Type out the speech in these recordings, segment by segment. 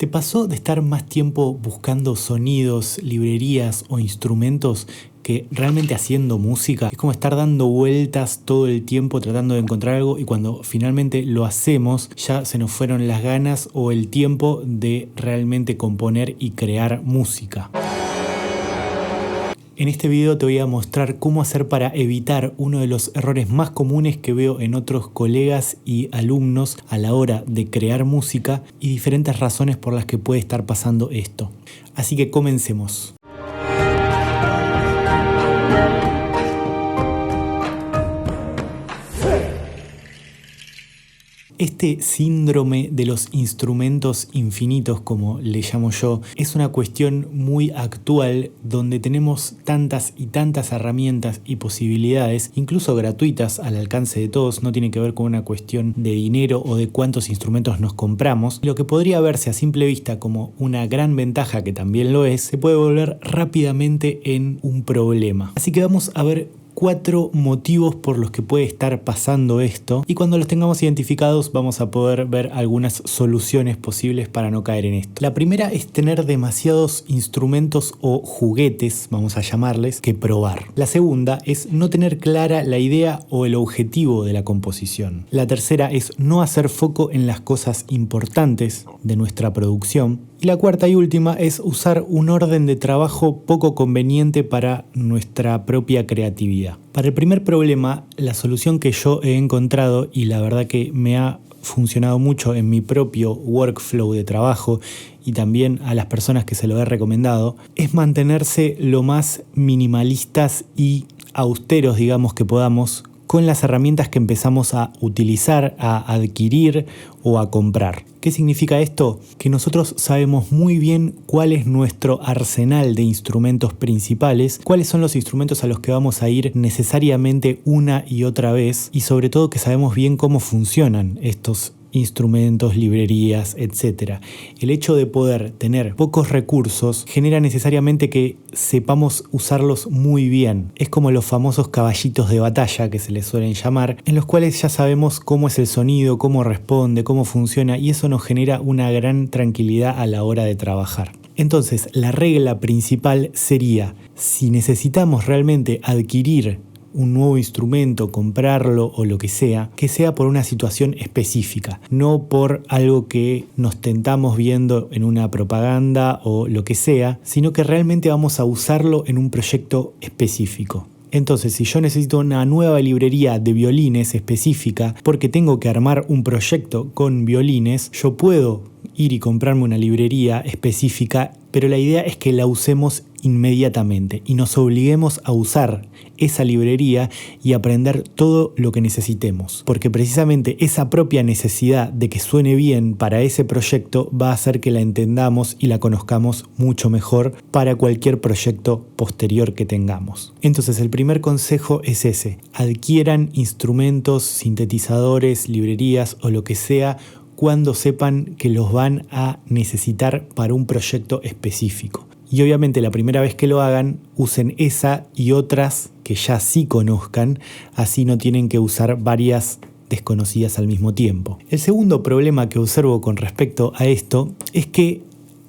¿Te pasó de estar más tiempo buscando sonidos, librerías o instrumentos que realmente haciendo música? Es como estar dando vueltas todo el tiempo tratando de encontrar algo y cuando finalmente lo hacemos ya se nos fueron las ganas o el tiempo de realmente componer y crear música. En este video te voy a mostrar cómo hacer para evitar uno de los errores más comunes que veo en otros colegas y alumnos a la hora de crear música y diferentes razones por las que puede estar pasando esto. Así que comencemos. Este síndrome de los instrumentos infinitos, como le llamo yo, es una cuestión muy actual donde tenemos tantas y tantas herramientas y posibilidades, incluso gratuitas al alcance de todos. No tiene que ver con una cuestión de dinero o de cuántos instrumentos nos compramos. Lo que podría verse a simple vista como una gran ventaja, que también lo es, se puede volver rápidamente en un problema. Así que vamos a ver 4 motivos por los que puede estar pasando esto y cuando los tengamos identificados vamos a poder ver algunas soluciones posibles para no caer en esto. La primera es tener demasiados instrumentos o juguetes, vamos a llamarles, que probar. La segunda es no tener clara la idea o el objetivo de la composición. La tercera es no hacer foco en las cosas importantes de nuestra producción. Y la cuarta y última es usar un orden de trabajo poco conveniente para nuestra propia creatividad. Para el primer problema, la solución que yo he encontrado, y la verdad que me ha funcionado mucho en mi propio workflow de trabajo y también a las personas que se lo he recomendado, es mantenerse lo más minimalistas y austeros, digamos, que podamos con las herramientas que empezamos a utilizar, a adquirir o a comprar. ¿Qué significa esto? Que nosotros sabemos muy bien cuál es nuestro arsenal de instrumentos principales, cuáles son los instrumentos a los que vamos a ir necesariamente una y otra vez y sobre todo que sabemos bien cómo funcionan estos instrumentos, librerías, etc. El hecho de poder tener pocos recursos genera necesariamente que sepamos usarlos muy bien. Es como los famosos caballitos de batalla que se les suelen llamar, en los cuales ya sabemos cómo es el sonido, cómo responde, cómo funciona y eso nos genera una gran tranquilidad a la hora de trabajar. Entonces, la regla principal sería, si necesitamos realmente adquirir un nuevo instrumento, comprarlo o lo que sea por una situación específica, no por algo que nos tentamos viendo en una propaganda o lo que sea, sino que realmente vamos a usarlo en un proyecto específico. Entonces, si yo necesito una nueva librería de violines específica porque tengo que armar un proyecto con violines, yo puedo ir y comprarme una librería específica, pero la idea es que la usemos inmediatamente y nos obliguemos a usar esa librería y aprender todo lo que necesitemos, porque precisamente esa propia necesidad de que suene bien para ese proyecto va a hacer que la entendamos y la conozcamos mucho mejor para cualquier proyecto posterior que tengamos. Entonces el primer consejo es ese: adquieran instrumentos, sintetizadores, librerías o lo que sea cuando sepan que los van a necesitar para un proyecto específico. Y obviamente la primera vez que lo hagan, usen esa y otras que ya sí conozcan, así no tienen que usar varias desconocidas al mismo tiempo. El segundo problema que observo con respecto a esto es que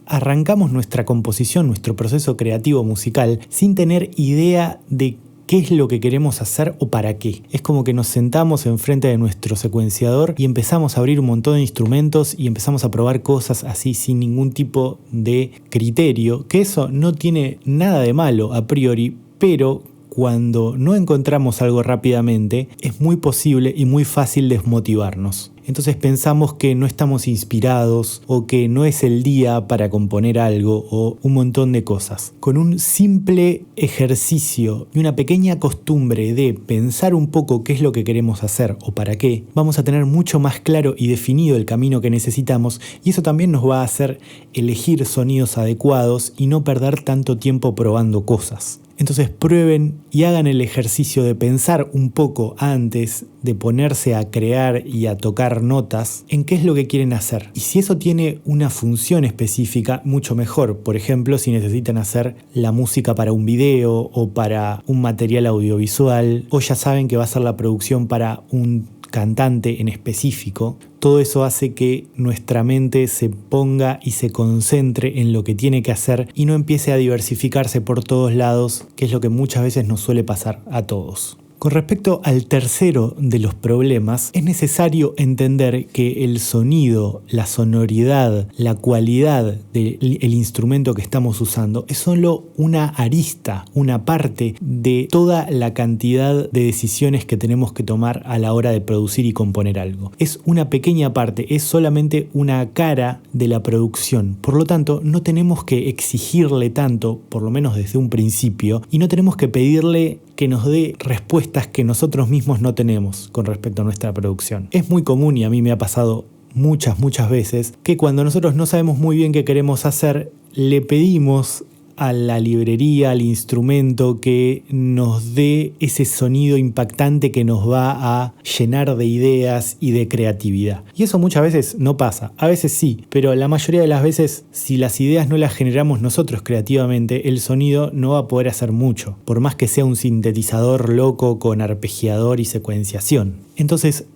arrancamos nuestra composición, nuestro proceso creativo musical, sin tener idea de qué es lo que queremos hacer o para qué. Es como que nos sentamos enfrente de nuestro secuenciador y empezamos a abrir un montón de instrumentos y empezamos a probar cosas así sin ningún tipo de criterio, que eso no tiene nada de malo a priori, pero cuando no encontramos algo rápidamente es muy posible y muy fácil desmotivarnos. Entonces pensamos que no estamos inspirados o que no es el día para componer algo o un montón de cosas. Con un simple ejercicio y una pequeña costumbre de pensar un poco qué es lo que queremos hacer o para qué, vamos a tener mucho más claro y definido el camino que necesitamos y eso también nos va a hacer elegir sonidos adecuados y no perder tanto tiempo probando cosas. Entonces prueben y hagan el ejercicio de pensar un poco antes de ponerse a crear y a tocar notas en qué es lo que quieren hacer. Y si eso tiene una función específica, mucho mejor. Por ejemplo, si necesitan hacer la música para un video o para un material audiovisual, o ya saben que va a ser la producción para un cantante en específico, todo eso hace que nuestra mente se ponga y se concentre en lo que tiene que hacer y no empiece a diversificarse por todos lados, que es lo que muchas veces nos suele pasar a todos. Con respecto al tercero de los problemas, es necesario entender que el sonido, la sonoridad, la cualidad del instrumento que estamos usando es solo una arista, una parte de toda la cantidad de decisiones que tenemos que tomar a la hora de producir y componer algo. Es una pequeña parte, es solamente una cara de la producción. Por lo tanto, no tenemos que exigirle tanto, por lo menos desde un principio, y no tenemos que pedirle que nos dé respuestas que nosotros mismos no tenemos con respecto a nuestra producción. Es muy común, y a mí me ha pasado muchas veces, que cuando nosotros no sabemos muy bien qué queremos hacer, le pedimos a la librería, al instrumento, que nos dé ese sonido impactante que nos va a llenar de ideas y de creatividad. Y eso muchas veces no pasa, a veces sí, pero la mayoría de las veces, si las ideas no las generamos nosotros creativamente, el sonido no va a poder hacer mucho, por más que sea un sintetizador loco con arpegiador y secuenciación. Entonces,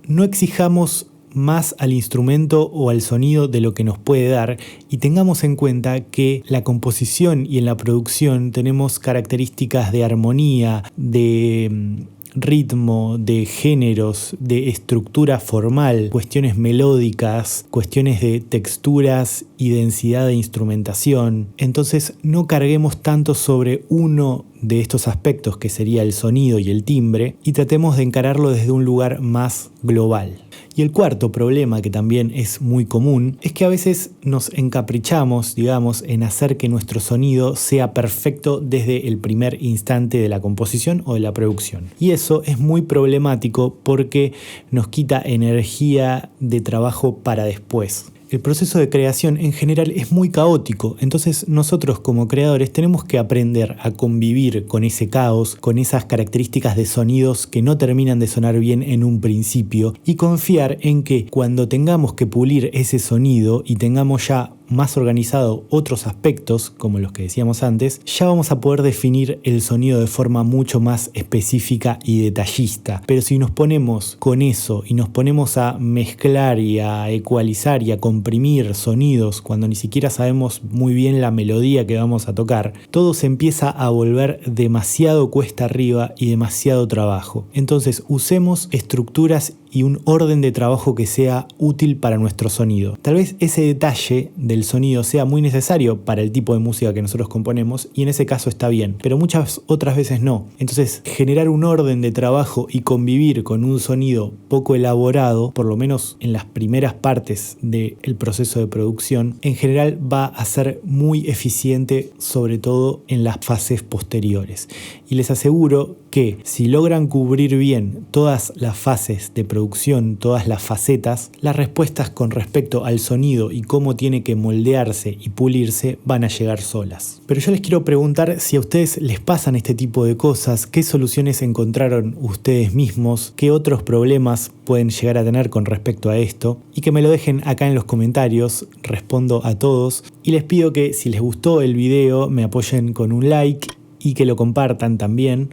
no exijamos más al instrumento o al sonido de lo que nos puede dar, y tengamos en cuenta que la composición y en la producción tenemos características de armonía, de ritmo, de géneros, de estructura formal, cuestiones melódicas, cuestiones de texturas y densidad de instrumentación. Entonces no carguemos tanto sobre uno de estos aspectos, que sería el sonido y el timbre, y tratemos de encararlo desde un lugar más global. Y el cuarto problema, que también es muy común, es que a veces nos encaprichamos, digamos, en hacer que nuestro sonido sea perfecto desde el primer instante de la composición o de la producción. Y eso es muy problemático porque nos quita energía de trabajo para después. El proceso de creación en general es muy caótico, entonces nosotros como creadores tenemos que aprender a convivir con ese caos, con esas características de sonidos que no terminan de sonar bien en un principio, y confiar en que cuando tengamos que pulir ese sonido y tengamos ya más organizado otros aspectos, como los que decíamos antes, ya vamos a poder definir el sonido de forma mucho más específica y detallista. Pero si nos ponemos con eso y nos ponemos a mezclar y a ecualizar y a comprimir sonidos cuando ni siquiera sabemos muy bien la melodía que vamos a tocar, todo se empieza a volver demasiado cuesta arriba y demasiado trabajo. Entonces usemos estructuras y un orden de trabajo que sea útil para nuestro sonido. Tal vez ese detalle del sonido sea muy necesario para el tipo de música que nosotros componemos, y en ese caso está bien, pero muchas otras veces no. Entonces, generar un orden de trabajo y convivir con un sonido poco elaborado, por lo menos en las primeras partes del proceso de producción, en general va a ser muy eficiente, sobre todo en las fases posteriores. Y les aseguro que si logran cubrir bien todas las fases de producción, todas las facetas, las respuestas con respecto al sonido y cómo tiene que moldearse y pulirse van a llegar solas. Pero yo les quiero preguntar si a ustedes les pasan este tipo de cosas, qué soluciones encontraron ustedes mismos, qué otros problemas pueden llegar a tener con respecto a esto, y que me lo dejen acá en los comentarios. Respondo a todos y les pido que si les gustó el video me apoyen con un like y que lo compartan también.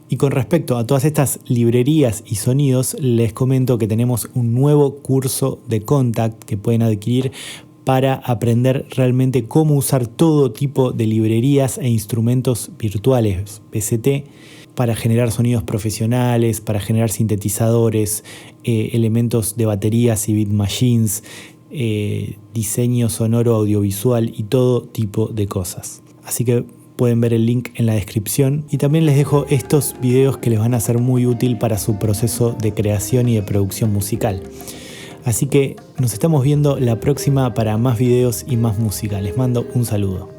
Y con respecto a todas estas librerías y sonidos, les comento que tenemos un nuevo curso de Kontakt que pueden adquirir para aprender realmente cómo usar todo tipo de librerías e instrumentos virtuales PCT para generar sonidos profesionales, para generar sintetizadores, elementos de baterías y beat machines, diseño sonoro audiovisual y todo tipo de cosas. Así que pueden ver el link en la descripción, y también les dejo estos videos que les van a ser muy útil para su proceso de creación y de producción musical. Así que nos estamos viendo la próxima para más videos y más música. Les mando un saludo.